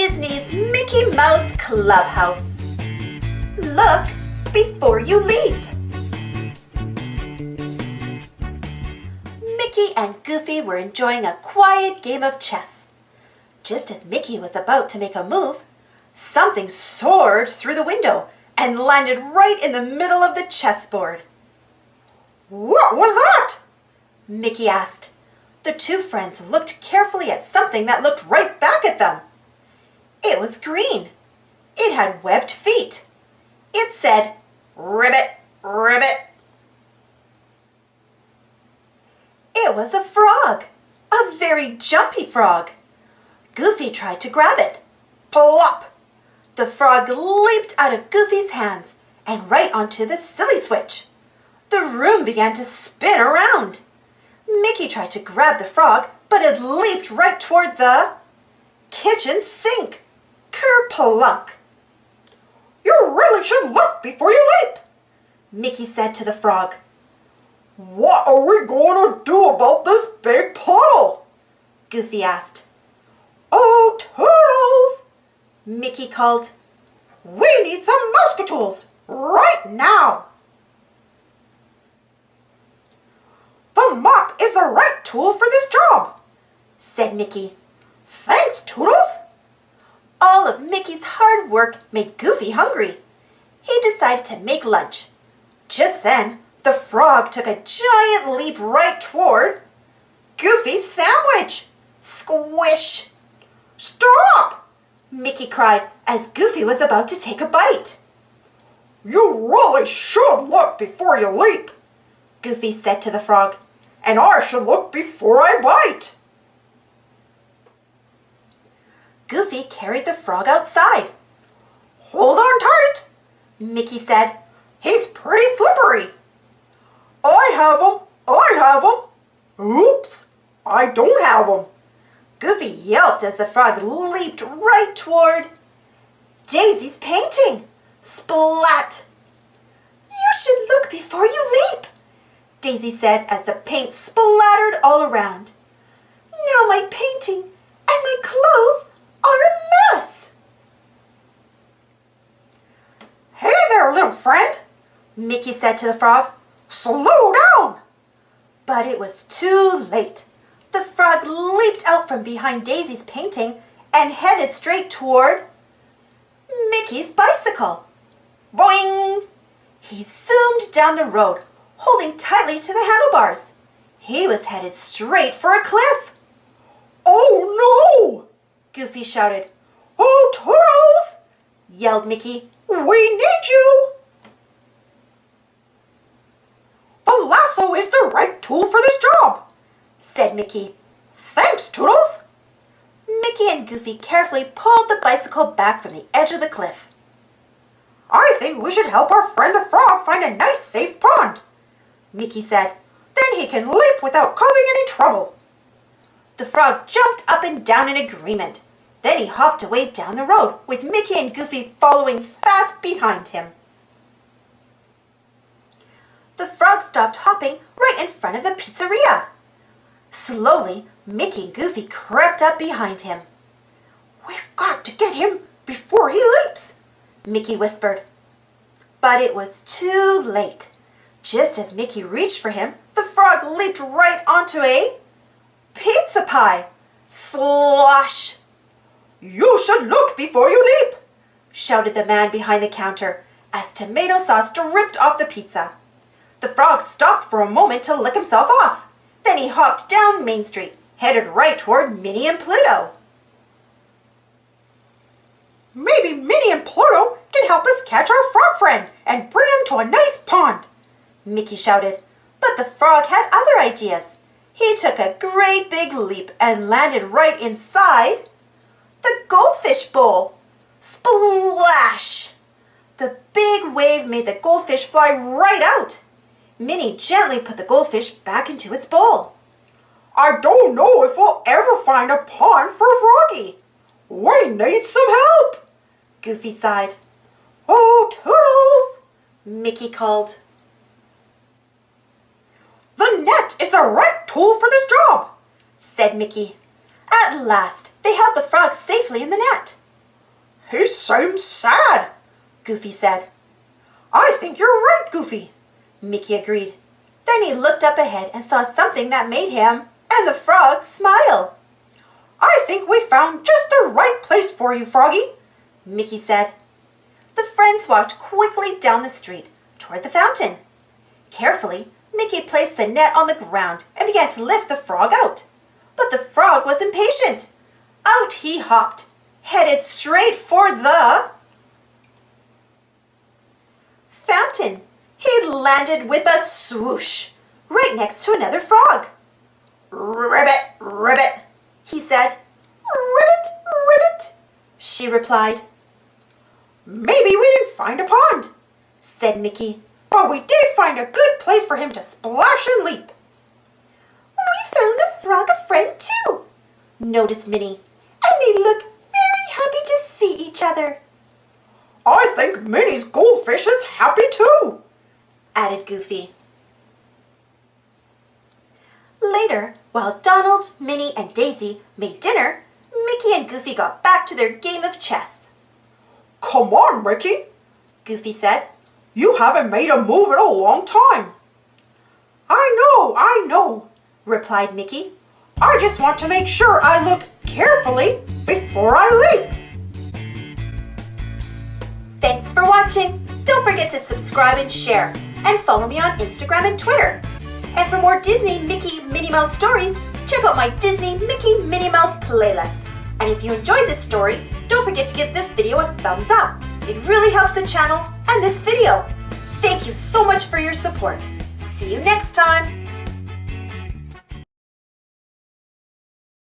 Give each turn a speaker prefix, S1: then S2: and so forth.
S1: Disney's Mickey Mouse Clubhouse. Look before you leap. Mickey and Goofy were enjoying a quiet game of chess. Just as Mickey was about to make a move, something soared through the window and landed right in the middle of the chessboard.
S2: "What was that?"
S1: Mickey asked. The two friends looked carefully at something that looked right back at them. It was green. It had webbed feet. It said, "Ribbit, ribbit." It was a frog, a very jumpy frog. Goofy tried to grab it. Plop! The frog leaped out of Goofy's hands and right onto the silly switch. The room began to spin around. Mickey tried to grab the frog, but it leaped right toward the kitchen sink. Kerplunk!
S2: "You really should look before you leap,"
S1: Mickey said to the frog.
S2: "What are we going to do about this big puddle?"
S1: Goofy asked.
S2: "Oh, Toodles!"
S1: Mickey called.
S2: "We need some muscatools right now." "The mop is the right tool for this job,"
S1: said Mickey.
S2: "Thanks, Toodles."
S1: All of Mickey's hard work made Goofy hungry. He decided to make lunch. Just then, the frog took a giant leap right toward Goofy's sandwich. Squish!
S2: "Stop!"
S1: Mickey cried as Goofy was about to take a bite.
S2: "You really should look before you leap,"
S1: Goofy said to the frog.
S2: "And I should look before I bite."
S1: Goofy carried the frog outside.
S2: "Hold on tight,"
S1: Mickey said.
S2: "He's pretty slippery." "I have him! I have him!" "Oops! I don't have him!"
S1: Goofy yelped as the frog leaped right toward Daisy's painting. Splat! "You should look before you leap," Daisy said as the paint splattered all around. "Now my painting and my clothes are a mess."
S2: "Hey there, little friend,"
S1: Mickey said to the frog.
S2: "Slow down."
S1: But it was too late. The frog leaped out from behind Daisy's painting and headed straight toward Mickey's bicycle. Boing! He zoomed down the road, holding tightly to the handlebars. He was headed straight for a cliff.
S2: "Oh no!"
S1: Goofy shouted.
S2: "Oh, Toodles!"
S1: Yelled Mickey.
S2: "We need you!" "The lasso is the right tool for this job,"
S1: said Mickey.
S2: "Thanks, Toodles."
S1: Mickey and Goofy carefully pulled the bicycle back from the edge of the cliff.
S2: "I think we should help our friend the frog find a nice safe pond,"
S1: Mickey said.
S2: "Then he can leap without causing any trouble."
S1: The frog jumped up and down in agreement. Then he hopped away down the road, with Mickey and Goofy following fast behind him. The frog stopped hopping right in front of the pizzeria. Slowly, Mickey and Goofy crept up behind him.
S2: "We've got to get him before he leaps,"
S1: Mickey whispered. But it was too late. Just as Mickey reached for him, the frog leaped right onto a pizza pie. Slosh!
S2: "You should look before you leap,"
S1: shouted the man behind the counter as tomato sauce dripped off the pizza. The frog stopped for a moment to lick himself off. Then he hopped down Main Street, headed right toward Minnie and Pluto.
S2: "Maybe Minnie and Pluto can help us catch our frog friend and bring him to a nice pond,"
S1: Mickey shouted. But the frog had other ideas. He took a great big leap and landed right inside the goldfish bowl. Splash! The big wave made the goldfish fly right out. Minnie gently put the goldfish back into its bowl.
S2: "I don't know if we'll ever find a pond for Froggy. We need some help,"
S1: Goofy sighed.
S2: "Oh, Toodles!"
S1: Mickey called.
S2: "The net is the right tool for this job,"
S1: said Mickey. At last, they held the frog safely in the net.
S2: He seems sad,
S1: Goofy said.
S2: I think you're right, Goofy,
S1: Mickey agreed. Then he looked up ahead and saw something that made him and the frog smile.
S2: I think we found just the right place for you, Froggy,
S1: Mickey said. The friends walked quickly down the street toward the fountain. Carefully, Mickey placed the net on the ground and began to lift the frog out. But the frog was impatient. Out he hopped, headed straight for the fountain. He landed with a swoosh right next to another frog.
S2: Ribbit, ribbit,
S1: he said. Ribbit, ribbit, she replied.
S2: Maybe we didn't find a pond,
S1: said Mickey.
S2: But we did find a good place for him to splash and leap.
S1: We found the frog a friend too, noticed Minnie, and they look very happy to see each other.
S2: I think Minnie's goldfish is happy too,
S1: added Goofy. Later, while Donald, Minnie, and Daisy made dinner, Mickey and Goofy got back to their game of chess.
S2: Come on, Mickey,
S1: Goofy said.
S2: You haven't made a move in a long time. I know,
S1: replied Mickey.
S2: I just want to make sure I look carefully before I leap.
S1: Thanks for watching. Don't forget to subscribe and share, and follow me on Instagram and Twitter. And for more Disney Mickey Minnie Mouse stories, check out my Disney Mickey Minnie Mouse playlist. And if you enjoyed this story, don't forget to give this video a thumbs up. It really helps the channel and this video. Thank you so much for your support. See you next time.